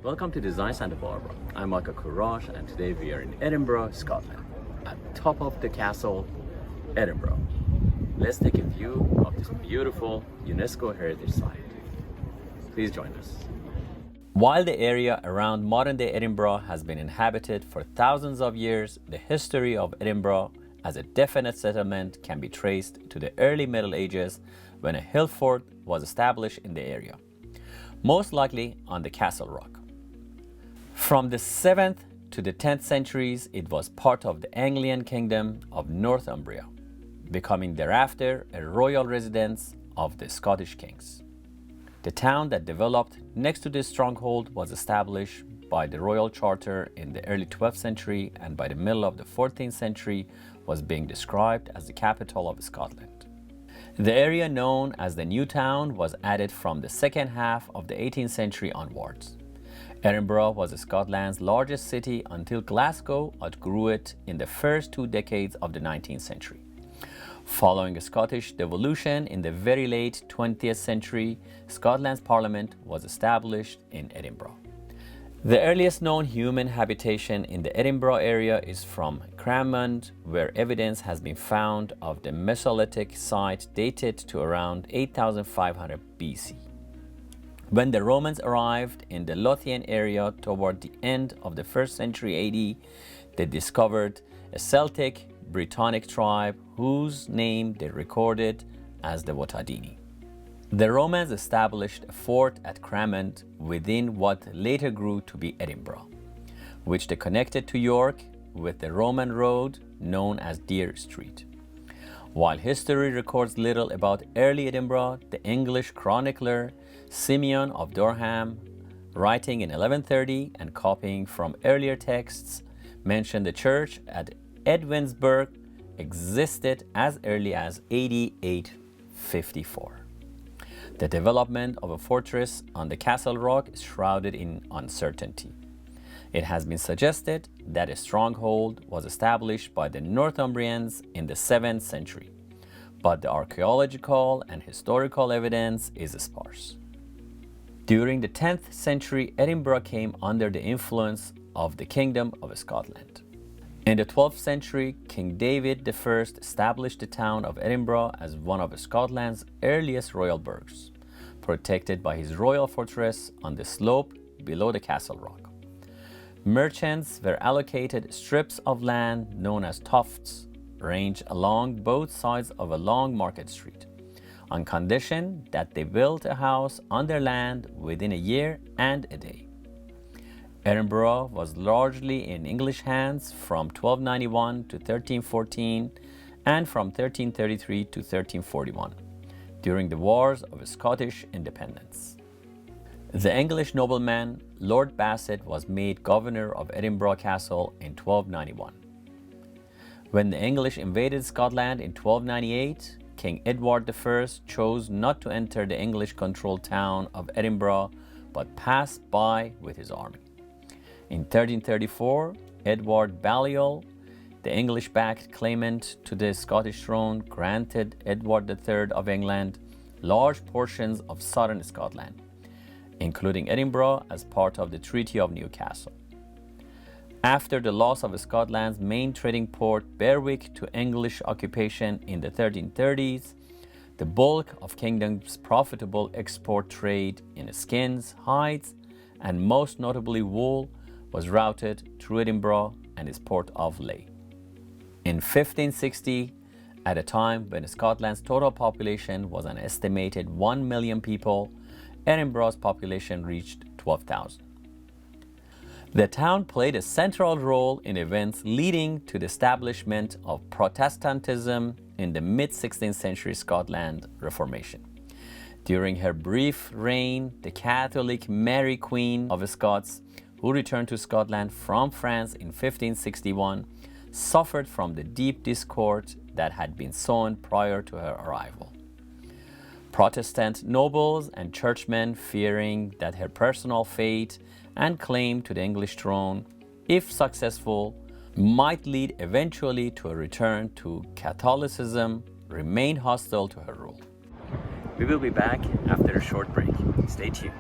Welcome to Design Santa Barbara. I'm Michael Courage and today we are in Edinburgh, Scotland, at top of the castle, Edinburgh. Let's take a view of this beautiful UNESCO heritage site. Please join us. While the area around modern-day Edinburgh has been inhabited for thousands of years, the history of Edinburgh as a definite settlement can be traced to the early Middle Ages when a hill fort was established in the area, most likely on the Castle Rock. From the 7th to the 10th centuries, it was part of the Anglian Kingdom of Northumbria, becoming thereafter a royal residence of the Scottish kings. The town that developed next to this stronghold was established by the royal charter in the early 12th century, and by the middle of the 14th century was being described as the capital of Scotland. The area known as the New Town was added from the second half of the 18th century onwards. Edinburgh was Scotland's largest city until Glasgow outgrew it in the first 2 decades of the 19th century. Following a Scottish devolution in the very late 20th century, Scotland's Parliament was established in Edinburgh. The earliest known human habitation in the Edinburgh area is from Cramond, where evidence has been found of the Mesolithic site dated to around 8500 BC. When the Romans arrived in the Lothian area toward the end of the 1st century AD, they discovered a Celtic Brittonic tribe whose name they recorded as the Votadini. The Romans established a fort at Cramond within what later grew to be Edinburgh, which they connected to York with the Roman road known as Deer Street. While history records little about early Edinburgh, the English chronicler Simeon of Durham, writing in 1130 and copying from earlier texts, mentioned the church at Edinburgh existed as early as AD 854. The development of a fortress on the Castle Rock is shrouded in uncertainty. It has been suggested that a stronghold was established by the Northumbrians in the 7th century, but the archaeological and historical evidence is sparse. During the 10th century, Edinburgh came under the influence of the Kingdom of Scotland. In the 12th century, King David I established the town of Edinburgh as one of Scotland's earliest royal burghs, protected by his royal fortress on the slope below the Castle Rock. Merchants were allocated strips of land known as tofts, ranged along both sides of a long market street, on condition that they built a house on their land within a year and a day. Edinburgh was largely in English hands from 1291 to 1314 and from 1333 to 1341, during the Wars of Scottish Independence. The English nobleman Lord Bassett was made governor of Edinburgh Castle in 1291. When the English invaded Scotland in 1298, King Edward I chose not to enter the English-controlled town of Edinburgh, but passed by with his army. In 1334, Edward Balliol, the English-backed claimant to the Scottish throne, granted Edward III of England large portions of southern Scotland, including Edinburgh as part of the Treaty of Newcastle. After the loss of Scotland's main trading port, Berwick, to English occupation in the 1330s, the bulk of kingdom's profitable export trade in skins, hides, and most notably wool was routed through Edinburgh and its port of Leigh. In 1560, at a time when Scotland's total population was an estimated 1 million people, Edinburgh's population reached 12,000. The town played a central role in events leading to the establishment of Protestantism in the mid-16th century Scotland Reformation. During her brief reign, the Catholic Mary Queen of Scots, who returned to Scotland from France in 1561, suffered from the deep discord that had been sown prior to her arrival. Protestant nobles and churchmen, fearing that her personal fate and claim to the English throne, if successful, might lead eventually to a return to Catholicism, remained hostile to her rule. We will be back after a short break. Stay tuned.